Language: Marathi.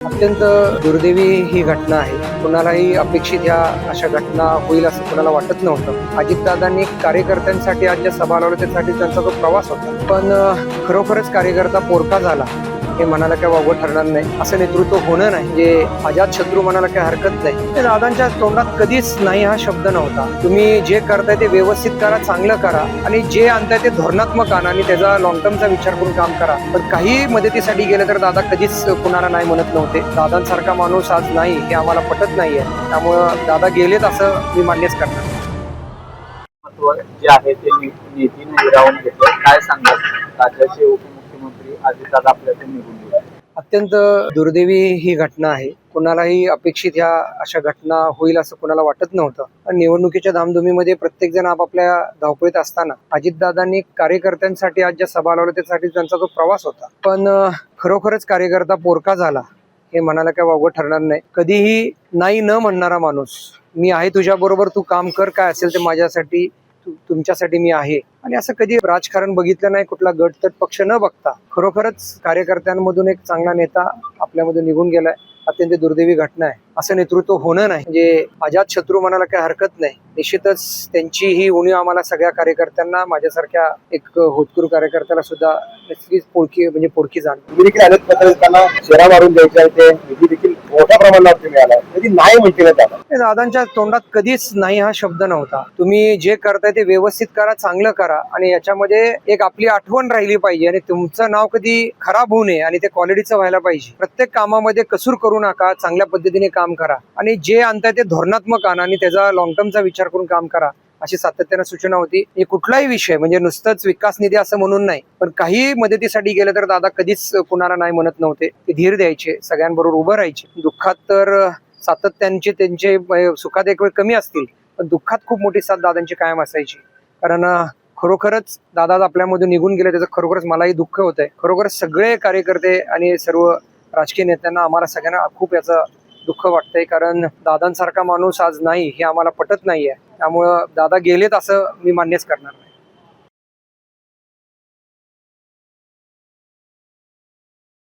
अत्यंत दुर्दैवी ही घटना आहे. कुणालाही अपेक्षित ह्या अशा घटना होईल असं कुणाला वाटत नव्हतं. अजितदादांनी कार्यकर्त्यांसाठी आज ज्या सभा लावल्या त्यासाठी त्यांचा तो प्रवास होता. पण खरोखरच कार्यकर्ता पोरका झाला हे म्हणायला काय वावगं ठरणार नाही. असं नेतृत्व होणं नाही जे अजात शत्रू म्हणायला काय हरकत नाही. ते दादांच्या तोंडात कधीच नाही हा शब्द नव्हता. तुम्ही जे करताय ते व्यवस्थित करा, चांगलं करा आणि जे आणताय ते धोरणात्मक आणा आणि त्याचा लॉंग टर्मचा विचार करून काम करा. पण काही मदतीसाठी गेलं तर दादा कधीच कुणाला नाही म्हणत नव्हते. दादांसारखा माणूस आज नाही हे आम्हाला पटत नाहीये. त्यामुळं दादा गेलेत असं मी मान्यच करणार. जे आहे ते नीतीने हिरावून घेतलं. काय सांगतात राज्याचे उपमुख्यमंत्री अजितदादा आपल्याकडे निघून गेले? अत्यंत दुर्दैवी ही घटना आहे. कुणालाही अपेक्षित ह्या अशा घटना होईल असं कुणाला वाटत नव्हतं. पण निवडणुकीच्या धामधुमीमध्ये प्रत्येक जण आपापल्या धावपळीत असताना अजितदादांनी कार्यकर्त्यांसाठी आज ज्या सभा लावल्या त्यासाठी त्यांचा तो प्रवास होता. पण खरोखरच कार्यकर्ता पोरका झाला हे म्हणायला काय वावगं ठरणार नाही. कधीही नाही न म्हणणारा माणूस, मी आहे तुझ्या बरोबर, तू काम कर, काय असेल ते माझ्यासाठी, तुमच्यासाठी मी आहे. आणि असं कधी राजकारण बघितलं नाही, कुठला गटतट पक्ष न बघता खरोखरच कार्यकर्त्यांमधून एक चांगला नेता आपल्यामधून निघून गेलाय. अत्यंत दुर्दैवी घटना आहे. असं नेतृत्व होणं नाही म्हणजे अजात शत्रू म्हणायला काही हरकत नाही. निश्चितच त्यांची ही उणीव आम्हाला सगळ्या कार्यकर्त्यांना, माझ्यासारख्या एक होतकरू कार्यकर्त्याला सुद्धा नक्कीच पोडकी जाण. तुम्ही देखील अनेक पत्रकारांना शेरा मारून द्यायचे ते निधी देखील मोठ्या प्रमाणात मिळाला, कधी नाही म्हणते दादांच्या तोंडात कधीच नाही हा शब्द नव्हता. तुम्ही जे करताय ते व्यवस्थित करा, चांगलं करा आणि याच्यामध्ये एक आपली आठवण राहिली पाहिजे आणि तुमचं नाव कधी खराब होऊ नये आणि ते क्वालिटीचं व्हायला पाहिजे. प्रत्येक कामामध्ये कसूर करू नका, चांगल्या पद्धतीने काम करा आणि जे आणताय ते धोरणात्मक आणा आणि त्याचा लॉंग टर्मचा विचार करून काम करा, अशी सातत्यानं सूचना होती. हे कुठलाही विषय म्हणजे नुसतंच विकास निधी असं म्हणून नाही, पण काही मदतीसाठी गेलं तर दादा कधीच कुणाला नाही म्हणत नव्हते. ते धीर द्यायचे, सगळ्यांबरोबर उभं राहायचे. दुःखात तर सातत्यांचे त्यांचे सुखात एक वेळ कमी असतील, पण दुःखात खूप मोठी साथ दादांची कायम असायची. कारण खरोखरच दादा आपल्यामधून निघून गेले त्याचं खरोखरच मलाही दुःख होत आहे. खरोखरच सगळे कार्यकर्ते आणि सर्व राजकीय नेत्यांना, आम्हाला सगळ्यांना खूप याचं दुःख वाटतंय. कारण दादांसारखा माणूस आज नाही हे आम्हाला पटत नाहीये. त्यामुळं दादा गेलेत असं मी मान्यच करणार नाही.